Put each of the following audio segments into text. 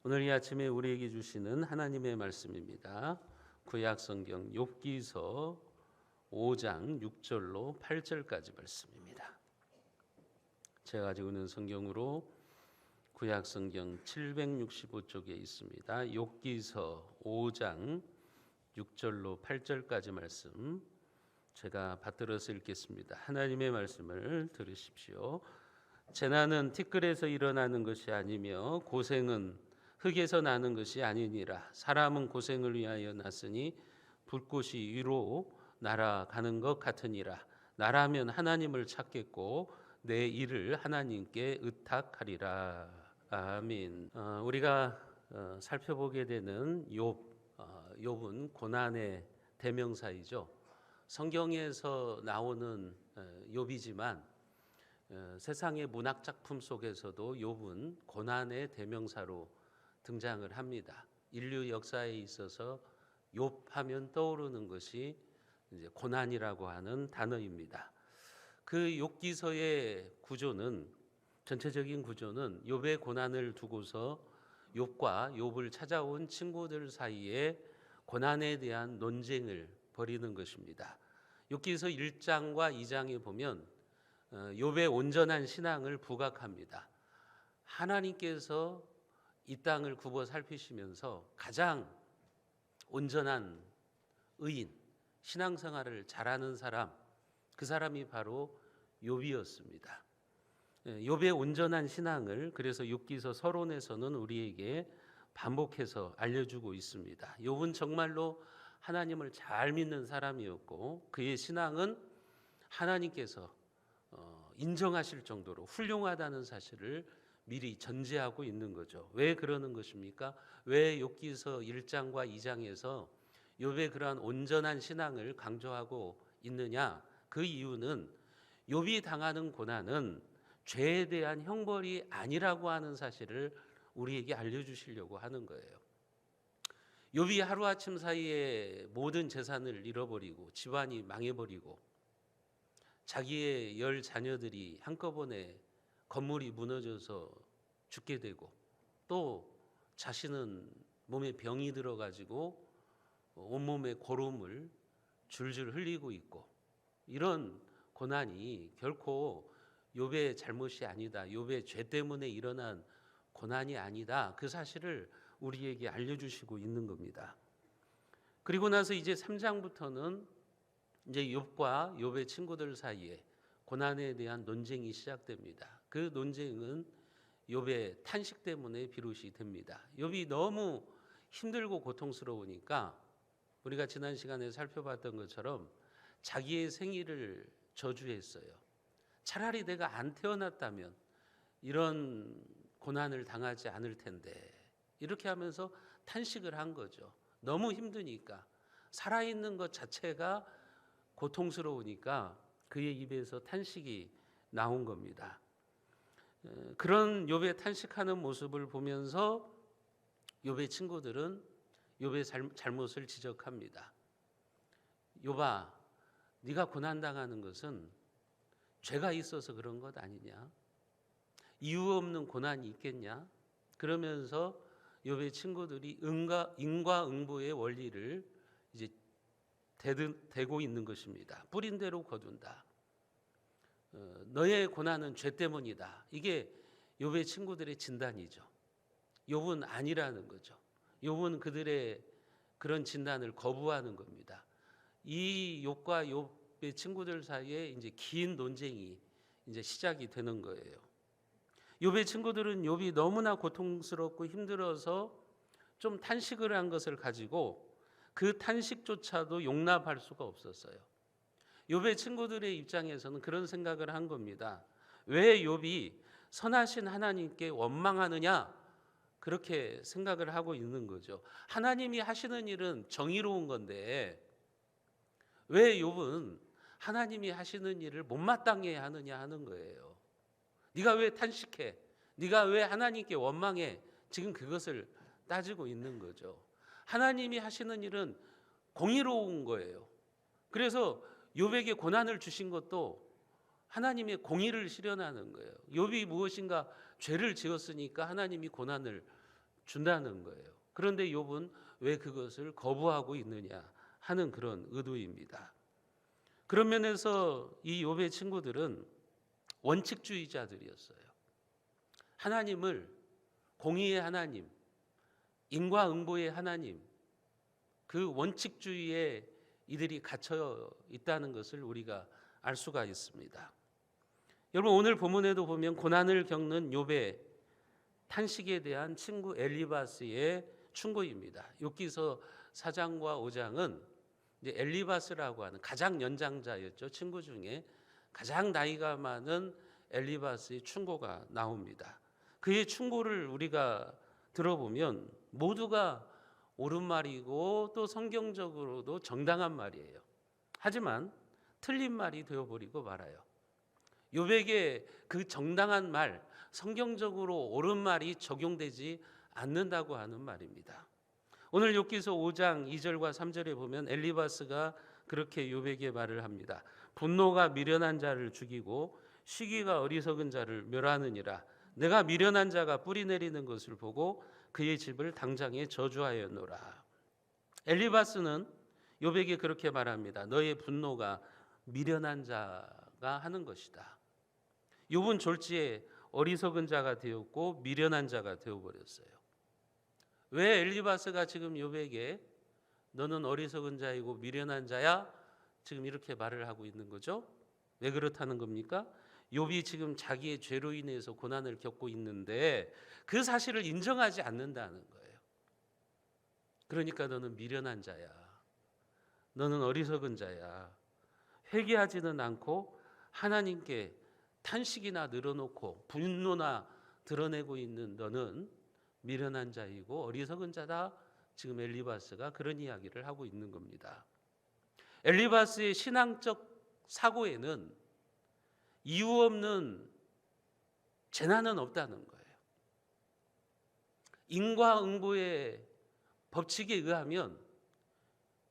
오늘 이 아침에 우리에게 주시는 하나님의 말씀입니다. 구약 성경 욥기서 5장 6절로 8절까지 말씀입니다. 제가 가지고 있는 성경으로 구약 성경 765쪽에 있습니다. 욥기서 5장 6절로 8절까지 말씀 제가 받들어서 읽겠습니다. 하나님의 말씀을 들으십시오. 재난은 티끌에서 일어나는 것이 아니며 고생은 흙에서 나는 것이 아니니라. 사람은 고생을 위하여 났으니 불꽃이 위로 날아가는 것 같으니라. 나라면 하나님을 찾겠고 내 일을 하나님께 의탁하리라. 아멘. 우리가 살펴보게 되는 욥은 고난의 대명사이죠. 성경에서 나오는 욥이지만 세상의 문학 작품 속에서도 욥은 고난의 대명사로 등장을 합니다. 인류 역사에 있어서 욥하면 떠오르는 것이 이제 고난이라고 하는 단어입니다. 그 욥기서의 구조는 전체적인 구조는 욥의 고난을 두고서 욥과 욥을 찾아온 친구들 사이에 고난에 대한 논쟁을 벌이는 것입니다. 욥기서 1장과 2장에 보면 욥의 온전한 신앙을 부각합니다. 하나님께서 이 땅을 굽어 살피시면서 가장 온전한 의인, 신앙생활을 잘하는 사람, 그 사람이 바로 욥이었습니다. 욥의 온전한 신앙을 그래서 욥기서 서론에서는 우리에게 반복해서 알려주고 있습니다. 욥은 정말로 하나님을 잘 믿는 사람이었고 그의 신앙은 하나님께서 인정하실 정도로 훌륭하다는 사실을 미리 전제하고 있는 거죠. 왜 그러는 것입니까? 왜 욥기서 1장과 2장에서 욥의 그러한 온전한 신앙을 강조하고 있느냐? 그 이유는 욥이 당하는 고난은 죄에 대한 형벌이 아니라고 하는 사실을 우리에게 알려주시려고 하는 거예요. 욥이 하루아침 사이에 모든 재산을 잃어버리고 집안이 망해버리고 자기의 10 자녀들이 한꺼번에 건물이 무너져서 죽게 되고 또 자신은 몸에 병이 들어가지고 온몸에 고름을 줄줄 흘리고 있고 이런 고난이 결코 욥의 잘못이 아니다. 욥의 죄 때문에 일어난 고난이 아니다. 그 사실을 우리에게 알려주시고 있는 겁니다. 그리고 나서 이제 3장부터는 이제 욥과 욥의 친구들 사이에 고난에 대한 논쟁이 시작됩니다. 그 논쟁은 욥의 탄식 때문에 비롯이 됩니다. 욥이 너무 힘들고 고통스러우니까 우리가 지난 시간에 살펴봤던 것처럼 자기의 생일을 저주했어요. 차라리 내가 안 태어났다면 이런 고난을 당하지 않을 텐데 이렇게 하면서 탄식을 한 거죠. 너무 힘드니까 살아있는 것 자체가 고통스러우니까 그의 입에서 탄식이 나온 겁니다. 그런 욥의 탄식하는 모습을 보면서 욥의 친구들은 욥의 잘못을 지적합니다. 욥아, 네가 고난당하는 것은 죄가 있어서 그런 것 아니냐? 이유 없는 고난이 있겠냐? 그러면서 욥의 친구들이 인과응보의 원리를 이제 대고 있는 것입니다. 뿌린 대로 거둔다. 너의 고난은 죄 때문이다. 이게 욥의 친구들의 진단이죠. 욥은 아니라는 거죠. 욥은 그들의 그런 진단을 거부하는 겁니다. 이 욥과 욥의 친구들 사이에 이제 긴 논쟁이 이제 시작이 되는 거예요. 욥의 친구들은 욥이 너무나 고통스럽고 힘들어서 좀 탄식을 한 것을 가지고 그 탄식조차도 용납할 수가 없었어요. 욥의 친구들의 입장에서는 그런 생각을 한 겁니다. 왜 욥이 선하신 하나님께 원망하느냐? 그렇게 생각을 하고 있는 거죠. 하나님이 하시는 일은 정의로운 건데 왜 욥은 하나님이 하시는 일을 못마땅해 하느냐 하는 거예요. 네가 왜 탄식해? 네가 왜 하나님께 원망해? 지금 그것을 따지고 있는 거죠. 하나님이 하시는 일은 공의로운 거예요. 그래서 욥에게 고난을 주신 것도 하나님의 공의를 실현하는 거예요. 욥이 무엇인가 죄를 지었으니까 하나님이 고난을 준다는 거예요. 그런데 욥은 왜 그것을 거부하고 있느냐 하는 그런 의도입니다. 그런 면에서 이 욥의 친구들은 원칙주의자들이었어요. 하나님을 공의의 하나님, 인과응보의 하나님, 그 원칙주의에 이들이 갇혀 있다는 것을 우리가 알 수가 있습니다. 여러분, 오늘 본문에도 보면 고난을 겪는 욥의 탄식에 대한 친구 엘리바스의 충고입니다. 욥기서 4장과 5장은 이제 엘리바스라고 하는 가장 연장자였죠. 친구 중에 가장 나이가 많은 엘리바스의 충고가 나옵니다. 그의 충고를 우리가 들어보면 모두가 옳은 말이고 또 성경적으로도 정당한 말이에요. 하지만 틀린 말이 되어버리고 말아요. 욥에게 그 정당한 말, 성경적으로 옳은 말이 적용되지 않는다고 하는 말입니다. 오늘 욥기서 5장 2절과 3절에 보면 엘리바스가 그렇게 욥에게 말을 합니다. 분노가 미련한 자를 죽이고 시기가 어리석은 자를 멸하느니라. 내가 미련한 자가 뿌리 내리는 것을 보고 그의 집을 당장에 저주하였노라. 엘리바스는 욥에게 그렇게 말합니다. 너의 분노가 미련한 자가 하는 것이다. 욥은 졸지에 어리석은 자가 되었고 미련한 자가 되어버렸어요. 왜 엘리바스가 지금 욥에게 너는 어리석은 자이고 미련한 자야? 지금 이렇게 말을 하고 있는 거죠? 왜 그렇다는 겁니까? 욥이 지금 자기의 죄로 인해서 고난을 겪고 있는데 그 사실을 인정하지 않는다는 거예요. 그러니까 너는 미련한 자야. 너는 어리석은 자야. 회개하지는 않고 하나님께 탄식이나 늘어놓고 분노나 드러내고 있는 너는 미련한 자이고 어리석은 자다. 지금 엘리바스가 그런 이야기를 하고 있는 겁니다. 엘리바스의 신앙적 사고에는 이유 없는 재난은 없다는 거예요. 인과응보의 법칙에 의하면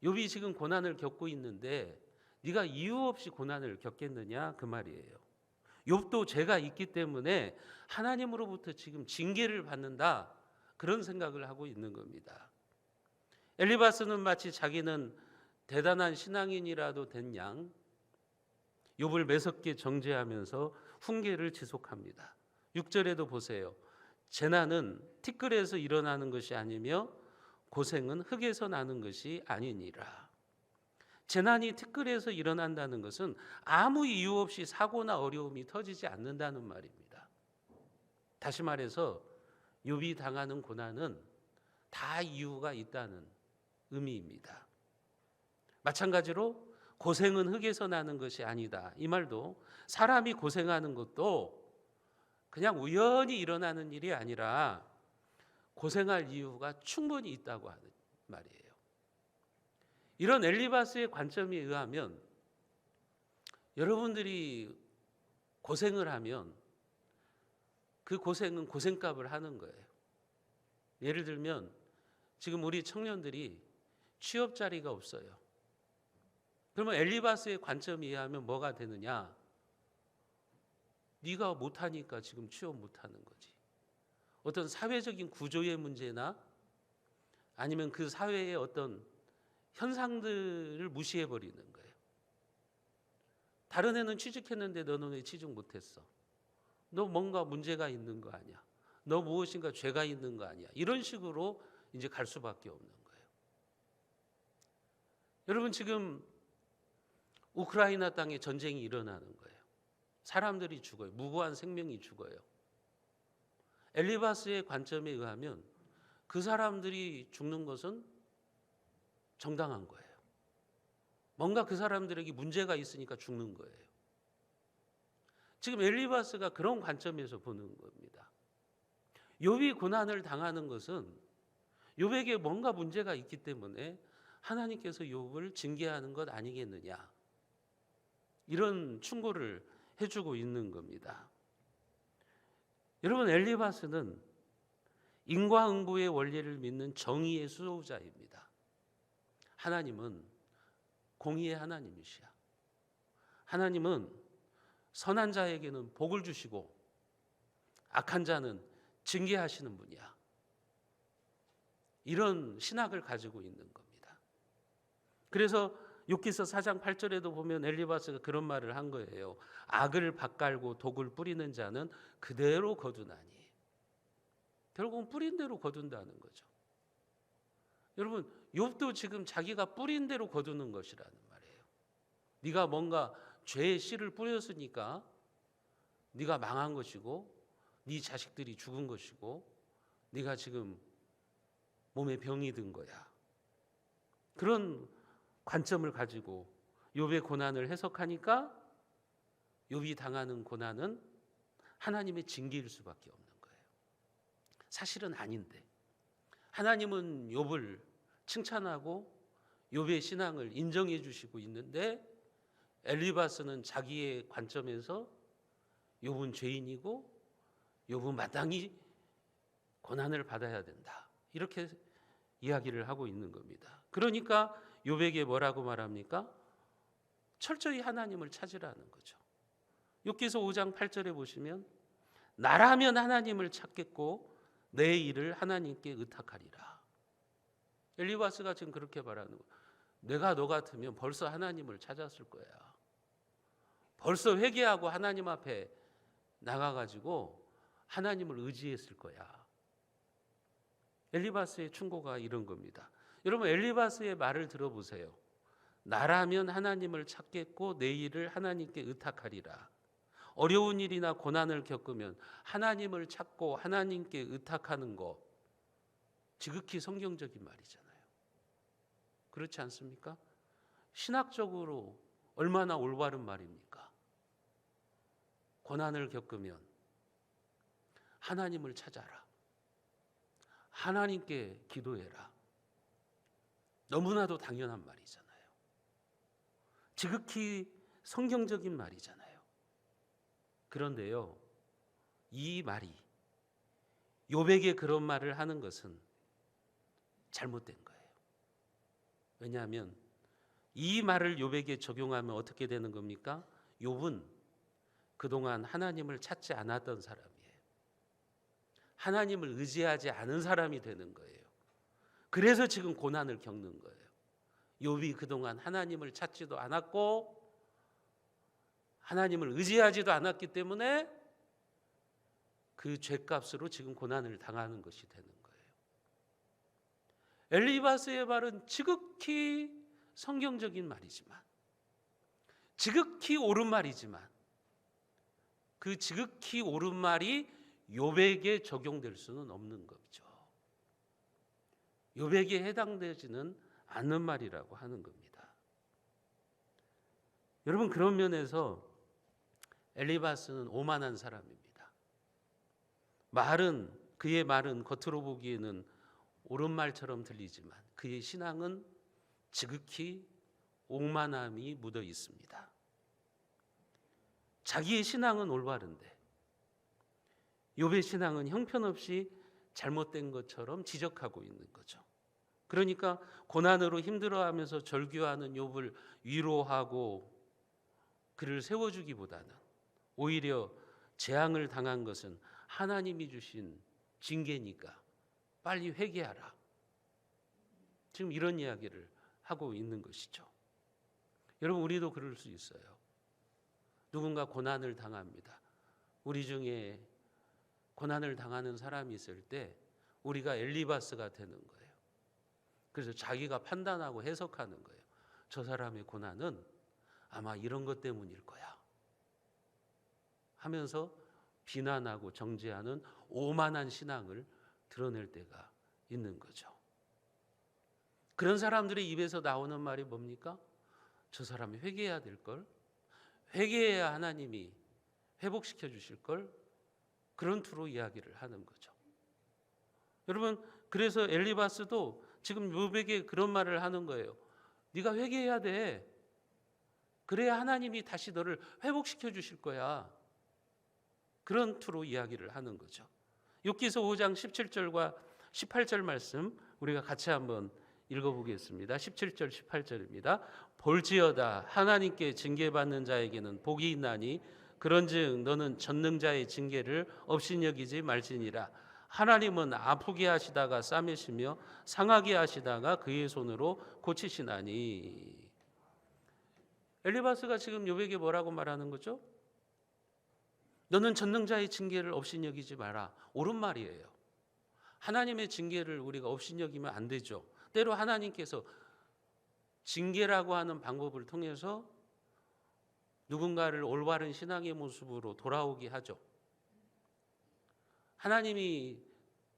욥이 지금 고난을 겪고 있는데 네가 이유 없이 고난을 겪겠느냐 그 말이에요. 욥도 죄가 있기 때문에 하나님으로부터 지금 징계를 받는다 그런 생각을 하고 있는 겁니다. 엘리바스는 마치 자기는 대단한 신앙인이라도 된 양 욥을 매섭게 정죄하면서 훈계를 지속합니다. 6절에도 보세요. 재난은 티끌에서 일어나는 것이 아니며 고생은 흙에서 나는 것이 아니니라. 재난이 티끌에서 일어난다는 것은 아무 이유 없이 사고나 어려움이 터지지 않는다는 말입니다. 다시 말해서 욥이 당하는 고난은 다 이유가 있다는 의미입니다. 마찬가지로 고생은 흙에서 나는 것이 아니다. 이 말도 사람이 고생하는 것도 그냥 우연히 일어나는 일이 아니라 고생할 이유가 충분히 있다고 하는 말이에요. 이런 엘리바스의 관점에 의하면 여러분들이 고생을 하면 그 고생은 고생값을 하는 거예요. 예를 들면 지금 우리 청년들이 취업 자리가 없어요. 그러면 엘리바스의 관점에 의하면 뭐가 되느냐? 네가 못하니까 지금 취업 못하는 거지. 어떤 사회적인 구조의 문제나 아니면 그 사회의 어떤 현상들을 무시해버리는 거예요. 다른 애는 취직했는데 너는 왜 취직 못했어? 너 뭔가 문제가 있는 거 아니야? 너 무엇인가 죄가 있는 거 아니야? 이런 식으로 이제 갈 수밖에 없는 거예요. 여러분 지금 우크라이나 땅에 전쟁이 일어나는 거예요. 사람들이 죽어요. 무고한 생명이 죽어요. 엘리바스의 관점에 의하면 그 사람들이 죽는 것은 정당한 거예요. 뭔가 그 사람들에게 문제가 있으니까 죽는 거예요. 지금 엘리바스가 그런 관점에서 보는 겁니다. 욥이 고난을 당하는 것은 욥에게 뭔가 문제가 있기 때문에 하나님께서 욥을 징계하는 것 아니겠느냐. 이런 충고를 해주고 있는 겁니다. 여러분 엘리바스는 인과응보의 원리를 믿는 정의의 수호자입니다. 하나님은 공의의 하나님이시야. 하나님은 선한 자에게는 복을 주시고 악한 자는 징계하시는 분이야. 이런 신학을 가지고 있는 겁니다. 그래서 욥기서 4장 8절에도 보면 엘리바스가 그런 말을 한 거예요. 악을 밭갈고 독을 뿌리는 자는 그대로 거두나니. 결국은 뿌린 대로 거둔다는 거죠. 여러분, 욥도 지금 자기가 뿌린 대로 거두는 것이라는 말이에요. 네가 뭔가 죄의 씨를 뿌렸으니까 네가 망한 것이고 네 자식들이 죽은 것이고 네가 지금 몸에 병이 든 거야. 그런 관점을 가지고 욥의 고난을 해석하니까 욥이 당하는 고난은 하나님의 징계일 수밖에 없는 거예요. 사실은 아닌데 하나님은 욥을 칭찬하고 욥의 신앙을 인정해 주시고 있는데 엘리바스는 자기의 관점에서 욥은 죄인이고 욥은 마땅히 고난을 받아야 된다. 이렇게 이야기를 하고 있는 겁니다. 그러니까 욥에게 뭐라고 말합니까? 철저히 하나님을 찾으라는 거죠. 욥기서 5장 8절에 보시면 나라면 하나님을 찾겠고 내 일을 하나님께 의탁하리라. 엘리바스가 지금 그렇게 말하는 거예요. 내가 너 같으면 벌써 하나님을 찾았을 거야. 벌써 회개하고 하나님 앞에 나가가지고 하나님을 의지했을 거야. 엘리바스의 충고가 이런 겁니다. 여러분, 엘리바스의 말을 들어보세요. 나라면 하나님을 찾겠고 내 일을 하나님께 의탁하리라. 어려운 일이나 고난을 겪으면 하나님을 찾고 하나님께 의탁하는 거 지극히 성경적인 말이잖아요. 그렇지 않습니까? 신학적으로 얼마나 올바른 말입니까? 고난을 겪으면 하나님을 찾아라. 하나님께 기도해라. 너무나도 당연한 말이잖아요. 지극히 성경적인 말이잖아요. 그런데요, 이 말이 욥에게 그런 말을 하는 것은 잘못된 거예요. 왜냐하면 이 말을 욥에게 적용하면 어떻게 되는 겁니까? 욥은 그동안 하나님을 찾지 않았던 사람이에요. 하나님을 의지하지 않은 사람이 되는 거예요. 그래서 지금 고난을 겪는 거예요. 욥이 그동안 하나님을 찾지도 않았고 하나님을 의지하지도 않았기 때문에 그 죄값으로 지금 고난을 당하는 것이 되는 거예요. 엘리바스의 말은 지극히 성경적인 말이지만, 지극히 옳은 말이지만 그 지극히 옳은 말이 욥에게 적용될 수는 없는 거죠. 욥에게 해당되지는 않는 말이라고 하는 겁니다. 여러분, 그런 면에서 엘리바스는 오만한 사람입니다. 그의 말은 겉으로 보기에는 옳은 말처럼 들리지만 그의 신앙은 지극히 오만함이 묻어 있습니다. 자기의 신앙은 올바른데 욥의 신앙은 형편없이 잘못된 것처럼 지적하고 있는 거죠. 그러니까 고난으로 힘들어하면서 절규하는 욥을 위로하고 그를 세워주기보다는 오히려 재앙을 당한 것은 하나님이 주신 징계니까 빨리 회개하라. 지금 이런 이야기를 하고 있는 것이죠. 여러분, 우리도 그럴 수 있어요. 누군가 고난을 당합니다. 우리 중에 고난을 당하는 사람이 있을 때 우리가 엘리바스가 되는 거예요. 그래서 자기가 판단하고 해석하는 거예요. 저 사람의 고난은 아마 이런 것 때문일 거야 하면서 비난하고 정죄하는 오만한 신앙을 드러낼 때가 있는 거죠. 그런 사람들의 입에서 나오는 말이 뭡니까? 저 사람이 회개해야 될 걸, 회개해야 하나님이 회복시켜 주실 걸, 그런 투로 이야기를 하는 거죠. 여러분, 그래서 엘리바스도 지금 욥에게 그런 말을 하는 거예요. 네가 회개해야 돼. 그래야 하나님이 다시 너를 회복시켜 주실 거야. 그런 투로 이야기를 하는 거죠. 욥기서 5장 17절과 18절 말씀 우리가 같이 한번 읽어보겠습니다. 17절 18절입니다. 볼지어다 하나님께 징계받는 자에게는 복이 있나니 그런즉 너는 전능자의 징계를 없이 여기지 말지니라. 하나님은 아프게 하시다가 싸매시며 상하게 하시다가 그의 손으로 고치시나니. 엘리바스가 지금 욥에게 뭐라고 말하는 거죠? 너는 전능자의 징계를 업신여기지 마라. 옳은 말이에요. 하나님의 징계를 우리가 업신여기면 안 되죠. 때로 하나님께서 징계라고 하는 방법을 통해서 누군가를 올바른 신앙의 모습으로 돌아오게 하죠. 하나님이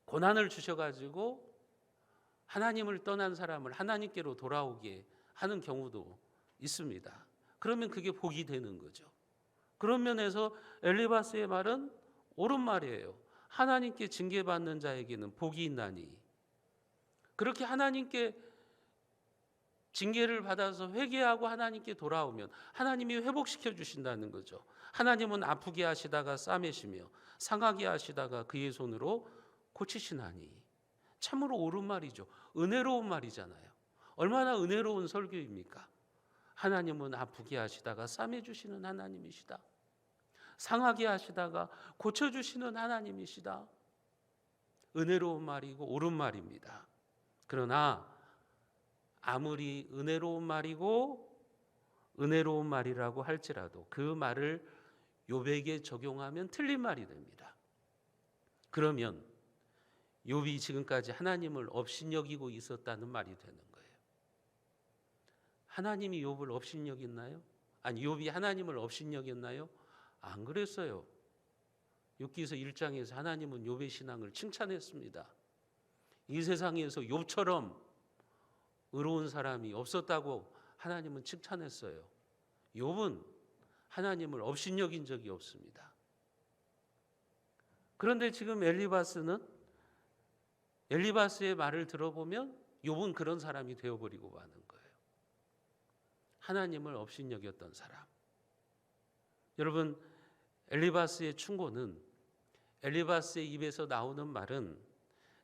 고난을 주셔가지고 하나님을 떠난 사람을 하나님께로 돌아오게 하는 경우도 있습니다. 그러면 그게 복이 되는 거죠. 그런 면에서 엘리바스의 말은 옳은 말이에요. 하나님께 징계받는 자에게는 복이 있나니. 그렇게 하나님께 징계를 받아서 회개하고 하나님께 돌아오면 하나님이 회복시켜 주신다는 거죠. 하나님은 아프게 하시다가 싸매시며 상하게 하시다가 그의 손으로 고치시나니. 참으로 옳은 말이죠. 은혜로운 말이잖아요. 얼마나 은혜로운 설교입니까? 하나님은 아프게 하시다가 싸매주시는 하나님이시다. 상하게 하시다가 고쳐주시는 하나님이시다. 은혜로운 말이고 옳은 말입니다. 그러나 아무리 은혜로운 말이고 은혜로운 말이라고 할지라도 그 말을 욥에게 적용하면 틀린 말이 됩니다. 그러면 욥이 지금까지 하나님을 업신여기고 있었다는 말이 되는 거예요. 하나님이 욥을 업신여겼나요? 아니, 욥이 하나님을 업신여겼나요? 안 그랬어요. 욥기서 1장에서 하나님은 욥의 신앙을 칭찬했습니다. 이 세상에서 욥처럼 의로운 사람이 없었다고 하나님은 칭찬했어요. 욥은 하나님을 업신여긴 적이 없습니다. 그런데 지금 엘리바스의 말을 들어보면 욥은 그런 사람이 되어버리고 마는 거예요. 하나님을 업신여겼던 사람. 여러분, 엘리바스의 충고는, 엘리바스의 입에서 나오는 말은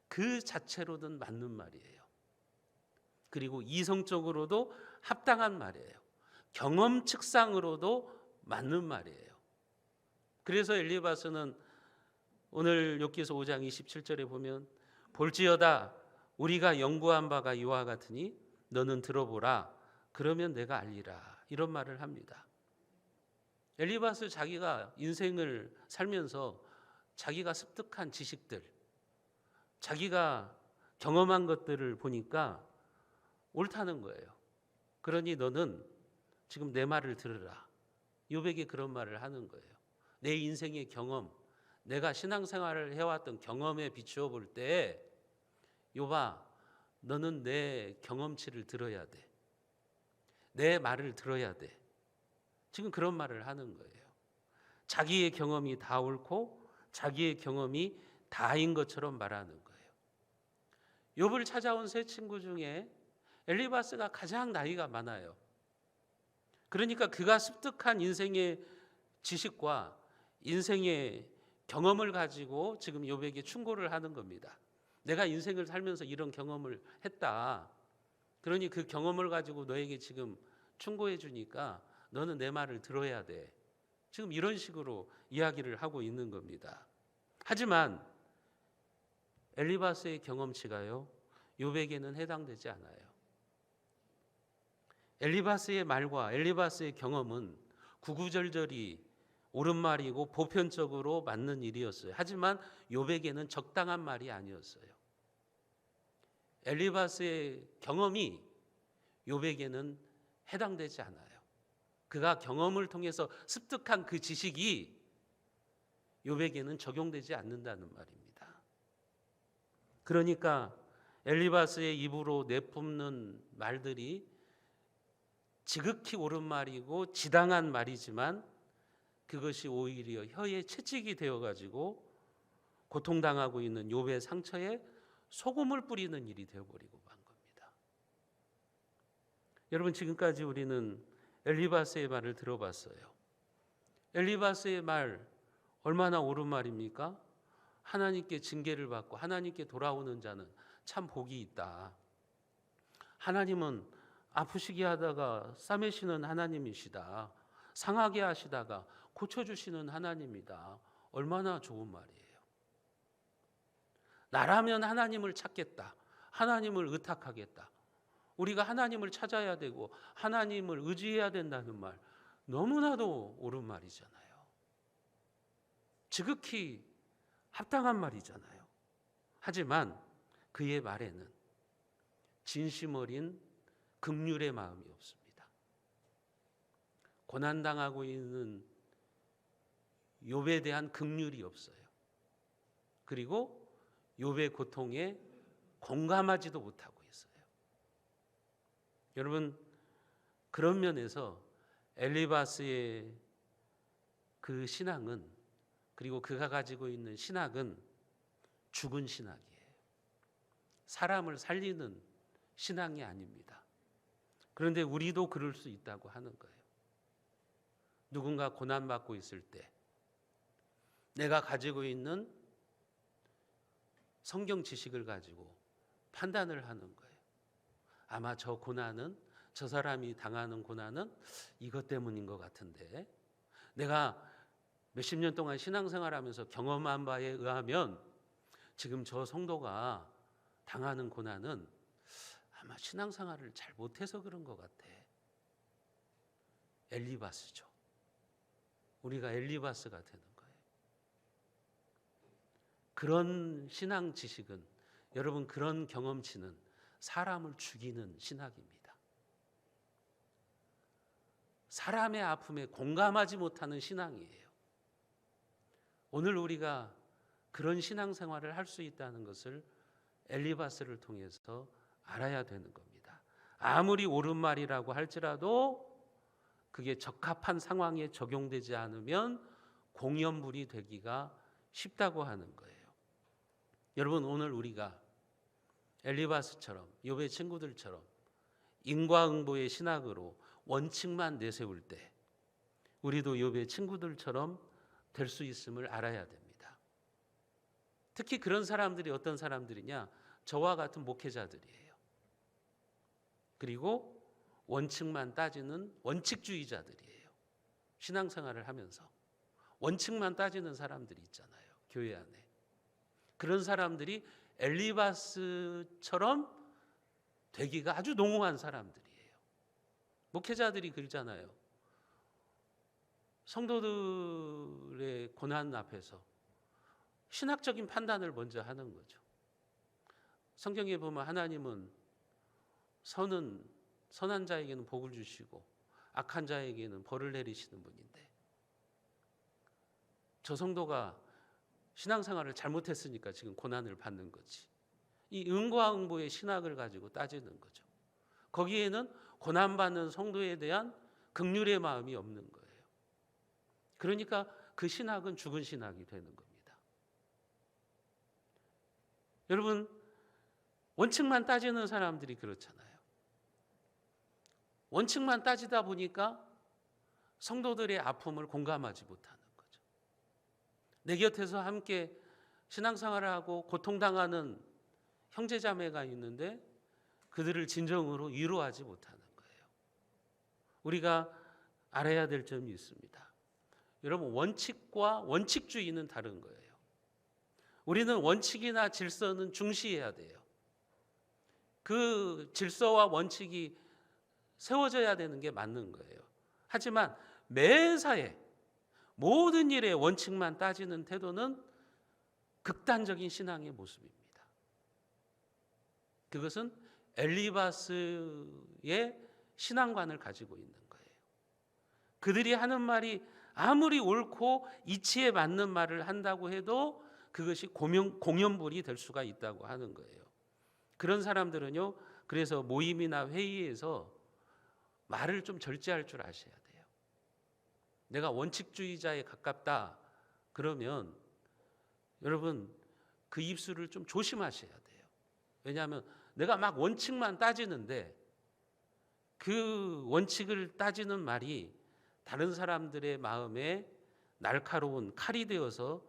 그 자체로는 맞는 말이에요. 그리고 이성적으로도 합당한 말이에요. 경험 측상으로도 맞는 말이에요. 그래서 엘리바스는 오늘 욥기서 5장 27절에 보면 볼지어다 우리가 연구한 바가 이와 같으니 너는 들어보라 그러면 내가 알리라, 이런 말을 합니다. 엘리바스 자기가 인생을 살면서 자기가 습득한 지식들, 자기가 경험한 것들을 보니까 옳다는 거예요. 그러니 너는 지금 내 말을 들으라. 욥에게 그런 말을 하는 거예요. 내 인생의 경험, 내가 신앙생활을 해왔던 경험에 비추어 볼 때 욥아, 너는 내 경험치를 들어야 돼. 내 말을 들어야 돼. 지금 그런 말을 하는 거예요. 자기의 경험이 다 옳고 자기의 경험이 다인 것처럼 말하는 거예요. 욥을 찾아온 세 친구 중에 엘리바스가 가장 나이가 많아요. 그러니까 그가 습득한 인생의 지식과 인생의 경험을 가지고 지금 욥에게 충고를 하는 겁니다. 내가 인생을 살면서 이런 경험을 했다. 그러니 그 경험을 가지고 너에게 지금 충고해 주니까 너는 내 말을 들어야 돼. 지금 이런 식으로 이야기를 하고 있는 겁니다. 하지만 엘리바스의 경험치가요, 욥에게는 해당되지 않아요. 엘리바스의 말과 엘리바스의 경험은 구구절절히 옳은 말이고 보편적으로 맞는 일이었어요. 하지만 욥에게는 적당한 말이 아니었어요. 엘리바스의 경험이 욥에게는 해당되지 않아요. 그가 경험을 통해서 습득한 그 지식이 욥에게는 적용되지 않는다는 말입니다. 그러니까 엘리바스의 입으로 내뿜는 말들이 지극히 옳은 말이고 지당한 말이지만 그것이 오히려 혀에 채찍이 되어가지고 고통당하고 있는 욥의 상처에 소금을 뿌리는 일이 되어버리고 만 겁니다. 여러분, 지금까지 우리는 엘리바스의 말을 들어봤어요. 엘리바스의 말 얼마나 옳은 말입니까? 하나님께 징계를 받고 하나님께 돌아오는 자는 참 복이 있다. 하나님은 아프시게 하다가 싸매시는 하나님이시다. 상하게 하시다가 고쳐주시는 하나님이다. 얼마나 좋은 말이에요. 나라면 하나님을 찾겠다. 하나님을 의탁하겠다. 우리가 하나님을 찾아야 되고 하나님을 의지해야 된다는 말, 너무나도 옳은 말이잖아요. 지극히 합당한 말이잖아요. 하지만 그의 말에는 진심 어린 긍휼의 마음이 없습니다. 고난당하고 있는 욥에 대한 긍휼이 없어요. 그리고 욥의 고통에 공감하지도 못하고 있어요. 여러분, 그런 면에서 엘리바스의 그 신앙은, 그리고 그가 가지고 있는 신학은 죽은 신학이에요. 사람을 살리는 신앙이 아닙니다. 그런데 우리도 그럴 수 있다고 하는 거예요. 누군가 고난받고 있을 때 내가 가지고 있는 성경 지식을 가지고 판단을 하는 거예요. 아마 저 고난은, 저 사람이 당하는 고난은 이것 때문인 것 같은데, 내가 몇십 년 동안 신앙생활하면서 경험한 바에 의하면 지금 저 성도가 당하는 고난은 아마 신앙생활을 잘 못해서 그런 것 같아. 엘리바스죠. 우리가 엘리바스가 되는 거예요. 그런 신앙 지식은, 여러분, 그런 경험치는 사람을 죽이는 신학입니다. 사람의 아픔에 공감하지 못하는 신앙이에요. 오늘 우리가 그런 신앙생활을 할 수 있다는 것을 엘리바스를 통해서 알아야 되는 겁니다. 아무리 옳은 말이라고 할지라도 그게 적합한 상황에 적용되지 않으면 공연불이 되기가 쉽다고 하는 거예요. 여러분, 오늘 우리가 엘리바스처럼, 욥의 친구들처럼 인과응보의 신학으로 원칙만 내세울 때 우리도 욥의 친구들처럼 될 수 있음을 알아야 됩니다. 특히 그런 사람들이 어떤 사람들이냐? 저와 같은 목회자들이에요. 그리고 원칙만 따지는 원칙주의자들이에요. 신앙생활을 하면서 원칙만 따지는 사람들이 있잖아요, 교회 안에. 그런 사람들이 엘리바스처럼 되기가 아주 농후한 사람들이에요. 목회자들이 그러잖아요. 성도들의 고난 앞에서 신학적인 판단을 먼저 하는 거죠. 성경에 보면 하나님은 선한 자에게는 복을 주시고 악한 자에게는 벌을 내리시는 분인데, 저 성도가 신앙생활을 잘못했으니까 지금 고난을 받는 거지. 이 응과응보의 신학을 가지고 따지는 거죠. 거기에는 고난받는 성도에 대한 긍휼의 마음이 없는 거예요. 그러니까 그 신학은 죽은 신학이 되는 겁니다. 여러분, 원칙만 따지는 사람들이 그렇잖아요. 원칙만 따지다 보니까 성도들의 아픔을 공감하지 못하는 거죠. 내 곁에서 함께 신앙생활을 하고 고통당하는 형제자매가 있는데 그들을 진정으로 위로하지 못하는 거예요. 우리가 알아야 될 점이 있습니다. 여러분, 원칙과 원칙주의는 다른 거예요. 우리는 원칙이나 질서는 중시해야 돼요. 그 질서와 원칙이 세워져야 되는 게 맞는 거예요. 하지만 매사에 모든 일에 원칙만 따지는 태도는 극단적인 신앙의 모습입니다. 그것은 엘리바스의 신앙관을 가지고 있는 거예요. 그들이 하는 말이 아무리 옳고 이치에 맞는 말을 한다고 해도 그것이 공연불이 될 수가 있다고 하는 거예요. 그런 사람들은요, 그래서 모임이나 회의에서 말을 좀 절제할 줄 아셔야 돼요. 내가 원칙주의자에 가깝다 그러면 여러분, 그 입술을 좀 조심하셔야 돼요. 왜냐하면 내가 막 원칙만 따지는데 그 원칙을 따지는 말이 다른 사람들의 마음에 날카로운 칼이 되어서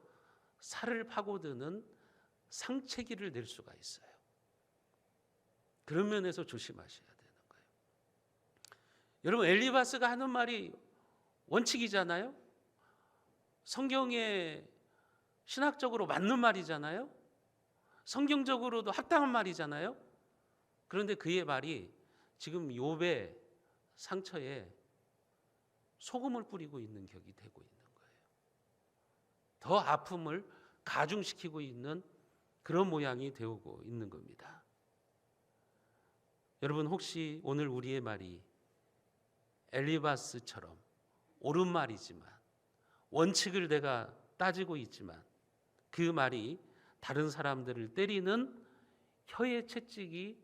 살을 파고드는 상체기를 낼 수가 있어요. 그런 면에서 조심하셔야 되는 거예요. 여러분, 엘리바스가 하는 말이 원칙이잖아요. 성경에 신학적으로 맞는 말이잖아요. 성경적으로도 합당한 말이잖아요. 그런데 그의 말이 지금 욥의 상처에 소금을 뿌리고 있는 격이 되고 있는 거예요. 더 아픔을 가중시키고 있는 그런 모양이 되고 있는 겁니다. 여러분, 혹시 오늘 우리의 말이 엘리바스처럼 옳은 말이지만, 원칙을 내가 따지고 있지만 그 말이 다른 사람들을 때리는 혀의 채찍이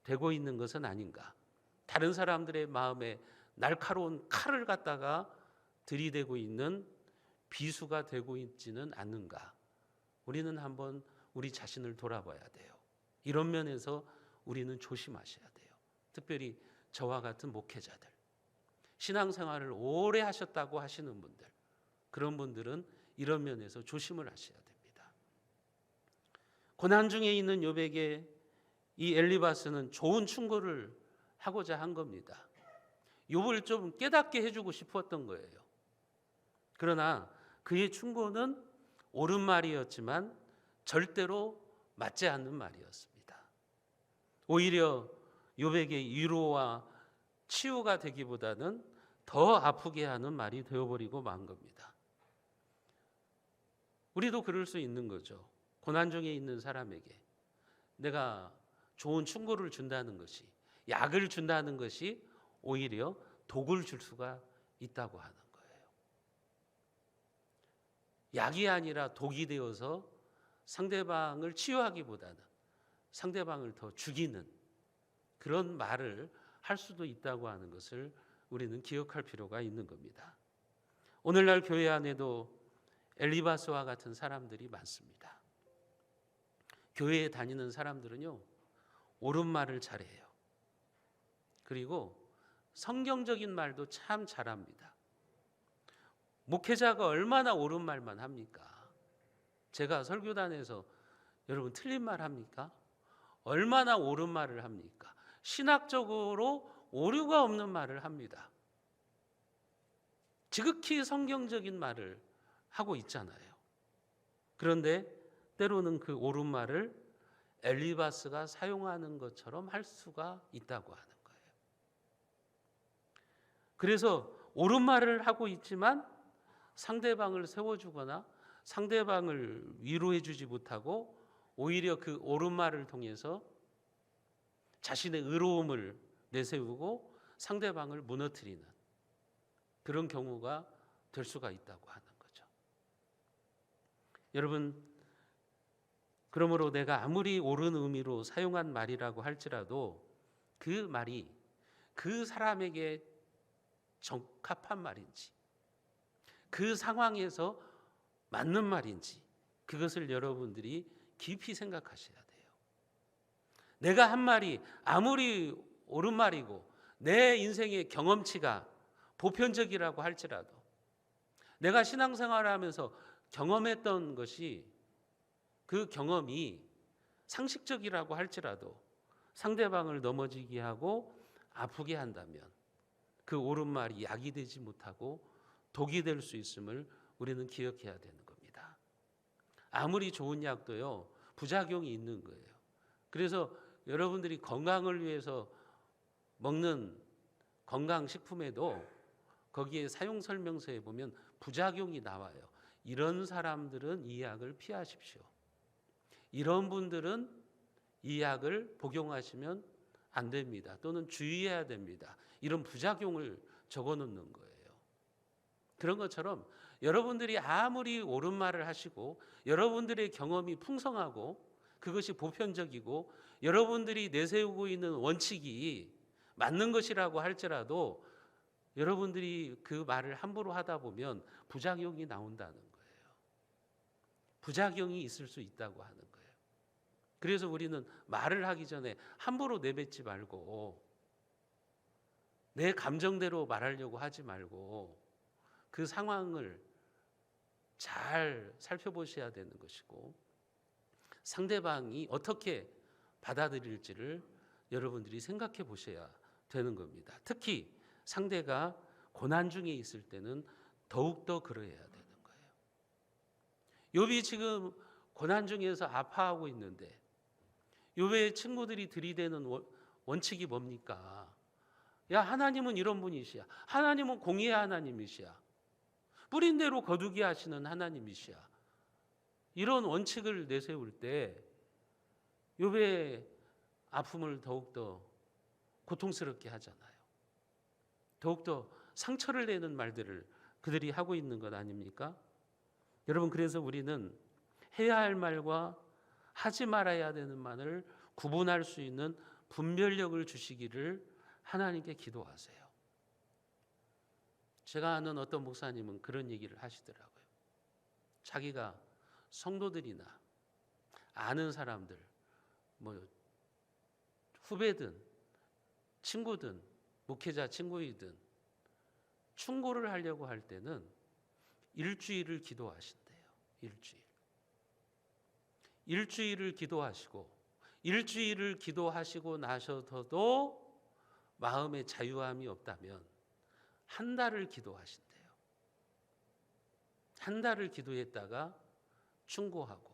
되고 있는 것은 아닌가? 다른 사람들의 마음에 날카로운 칼을 갖다가 들이대고 있는 비수가 되고 있지는 않는가? 우리는 한번 우리 자신을 돌아봐야 돼요. 이런 면에서 우리는 조심하셔야 돼요. 특별히 저와 같은 목회자들, 신앙생활을 오래 하셨다고 하시는 분들, 그런 분들은 이런 면에서 조심을 하셔야 됩니다. 고난 중에 있는 욥에게 이 엘리바스는 좋은 충고를 하고자 한 겁니다. 욥을 좀 깨닫게 해주고 싶었던 거예요. 그러나 그의 충고는 옳은 말이었지만 절대로 맞지 않는 말이었습니다. 오히려 욥에게 위로와 치유가 되기보다는 더 아프게 하는 말이 되어버리고 만 겁니다. 우리도 그럴 수 있는 거죠. 고난 중에 있는 사람에게 내가 좋은 충고를 준다는 것이, 약을 준다는 것이 오히려 독을 줄 수가 있다고 하는 거예요. 약이 아니라 독이 되어서 상대방을 치유하기보다는 상대방을 더 죽이는 그런 말을 할 수도 있다고 하는 것을 우리는 기억할 필요가 있는 겁니다. 오늘날 교회 안에도 엘리바스와 같은 사람들이 많습니다. 교회에 다니는 사람들은요, 옳은 말을 잘해요. 그리고 성경적인 말도 참 잘합니다. 목회자가 얼마나 옳은 말만 합니까? 제가 설교단에서 여러분 틀린 말 합니까? 얼마나 옳은 말을 합니까? 신학적으로 오류가 없는 말을 합니다. 지극히 성경적인 말을 하고 있잖아요. 그런데 때로는 그 옳은 말을 엘리바스가 사용하는 것처럼 할 수가 있다고 하는 거예요. 그래서 옳은 말을 하고 있지만 상대방을 세워주거나 상대방을 위로해 주지 못하고 오히려 그 옳은 말을 통해서 자신의 의로움을 내세우고 상대방을 무너뜨리는 그런 경우가 될 수가 있다고 하는 거죠. 여러분, 그러므로 내가 아무리 옳은 의미로 사용한 말이라고 할지라도 그 말이 그 사람에게 적합한 말인지, 그 상황에서 맞는 말인지, 그것을 여러분들이 깊이 생각하셔야 돼요. 내가 한 말이 아무리 옳은 말이고 내 인생의 경험치가 보편적이라고 할지라도, 내가 신앙생활을 하면서 경험했던 것이, 그 경험이 상식적이라고 할지라도 상대방을 넘어지게 하고 아프게 한다면 그 옳은 말이 약이 되지 못하고 독이 될 수 있음을 우리는 기억해야 되는 겁니다. 아무리 좋은 약도요, 부작용이 있는 거예요. 그래서 여러분들이 건강을 위해서 먹는 건강식품에도 거기에 사용 설명서에 보면 부작용이 나와요. 이런 사람들은 이 약을 피하십시오. 이런 분들은 이 약을 복용하시면 안 됩니다. 또는 주의해야 됩니다. 이런 부작용을 적어 놓는 거예요. 그런 것처럼 여러분들이 아무리 옳은 말을 하시고 여러분들의 경험이 풍성하고 그것이 보편적이고 여러분들이 내세우고 있는 원칙이 맞는 것이라고 할지라도 여러분들이 그 말을 함부로 하다 보면 부작용이 나온다는 거예요. 부작용이 있을 수 있다고 하는 거예요. 그래서 우리는 말을 하기 전에 함부로 내뱉지 말고 내 감정대로 말하려고 하지 말고 그 상황을 잘 살펴보셔야 되는 것이고 상대방이 어떻게 받아들일지를 여러분들이 생각해 보셔야 되는 겁니다. 특히 상대가 고난 중에 있을 때는 더욱더 그러해야 되는 거예요. 욥이 지금 고난 중에서 아파하고 있는데 욥의 친구들이 들이대는 원칙이 뭡니까? 야, 하나님은 이런 분이시야. 하나님은 공의의 하나님이시야. 뿌린 대로 거두게 하시는 하나님이시야. 이런 원칙을 내세울 때 욥의 아픔을 더욱더 고통스럽게 하잖아요. 더욱더 상처를 내는 말들을 그들이 하고 있는 것 아닙니까? 여러분, 그래서 우리는 해야 할 말과 하지 말아야 되는 말을 구분할 수 있는 분별력을 주시기를 하나님께 기도하세요. 제가 아는 어떤 목사님은 그런 얘기를 하시더라고요. 자기가 성도들이나 아는 사람들, 후배든 친구든 목회자 친구이든 충고를 하려고 할 때는 일주일을 기도하신대요. 일주일을 기도하시고, 일주일을 기도하시고 나셔도 마음에 자유함이 없다면 한 달을 기도하신대요. 한 달을 기도했다가 충고하고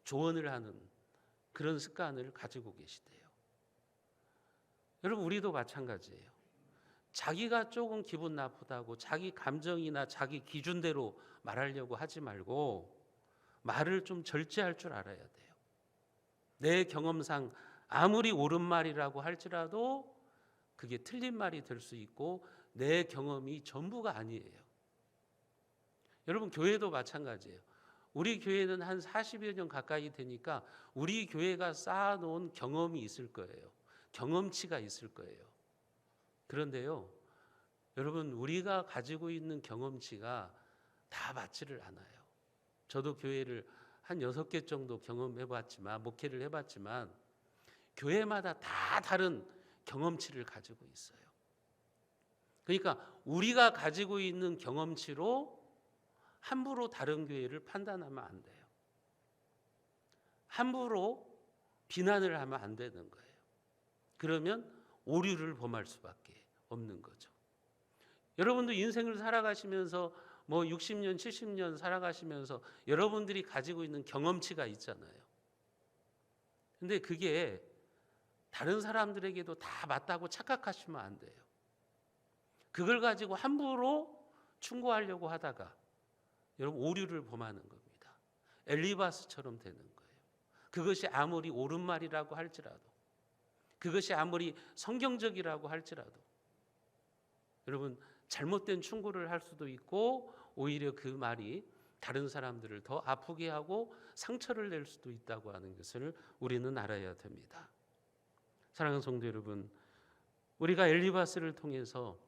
조언을 하는 그런 습관을 가지고 계시대요. 여러분, 우리도 마찬가지예요. 자기가 조금 기분 나쁘다고 자기 감정이나 자기 기준대로 말하려고 하지 말고 말을 좀 절제할 줄 알아야 돼요. 내 경험상 아무리 옳은 말이라고 할지라도 그게 틀린 말이 될 수 있고 내 경험이 전부가 아니에요. 여러분, 교회도 마찬가지예요. 우리 교회는 한 40여 년 가까이 되니까 우리 교회가 쌓아놓은 경험이 있을 거예요. 경험치가 있을 거예요. 그런데요, 여러분, 우리가 가지고 있는 경험치가 다 맞지를 않아요. 저도 교회를 한 6개 정도 경험해봤지만, 목회를 해봤지만 교회마다 다 다른 경험치를 가지고 있어요. 그러니까 우리가 가지고 있는 경험치로 함부로 다른 교회를 판단하면 안 돼요. 함부로 비난을 하면 안 되는 거예요. 그러면 오류를 범할 수밖에 없는 거죠. 여러분도 인생을 살아가시면서 60년, 70년 살아가시면서 여러분들이 가지고 있는 경험치가 있잖아요. 근데 그게 다른 사람들에게도 다 맞다고 착각하시면 안 돼요. 그걸 가지고 함부로 충고하려고 하다가 여러분 오류를 범하는 겁니다. 엘리바스처럼 되는 거예요. 그것이 아무리 옳은 말이라고 할지라도, 그것이 아무리 성경적이라고 할지라도 여러분, 잘못된 충고를 할 수도 있고 오히려 그 말이 다른 사람들을 더 아프게 하고 상처를 낼 수도 있다고 하는 것을 우리는 알아야 됩니다. 사랑하는 성도 여러분, 우리가 엘리바스를 통해서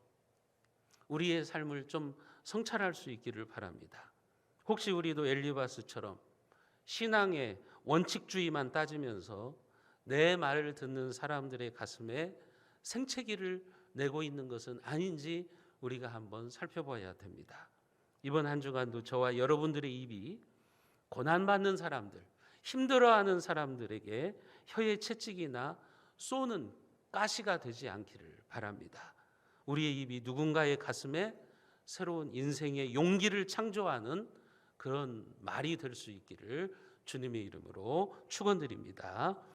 우리의 삶을 좀 성찰할 수 있기를 바랍니다. 혹시 우리도 엘리바스처럼 신앙의 원칙주의만 따지면서 내 말을 듣는 사람들의 가슴에 생채기를 내고 있는 것은 아닌지 우리가 한번 살펴봐야 됩니다. 이번 한 주간도 저와 여러분들의 입이 고난받는 사람들, 힘들어하는 사람들에게 혀의 채찍이나 쏘는 가시가 되지 않기를 바랍니다. 우리의 입이 누군가의 가슴에 새로운 인생의 용기를 창조하는 그런 말이 될 수 있기를 주님의 이름으로 축원드립니다.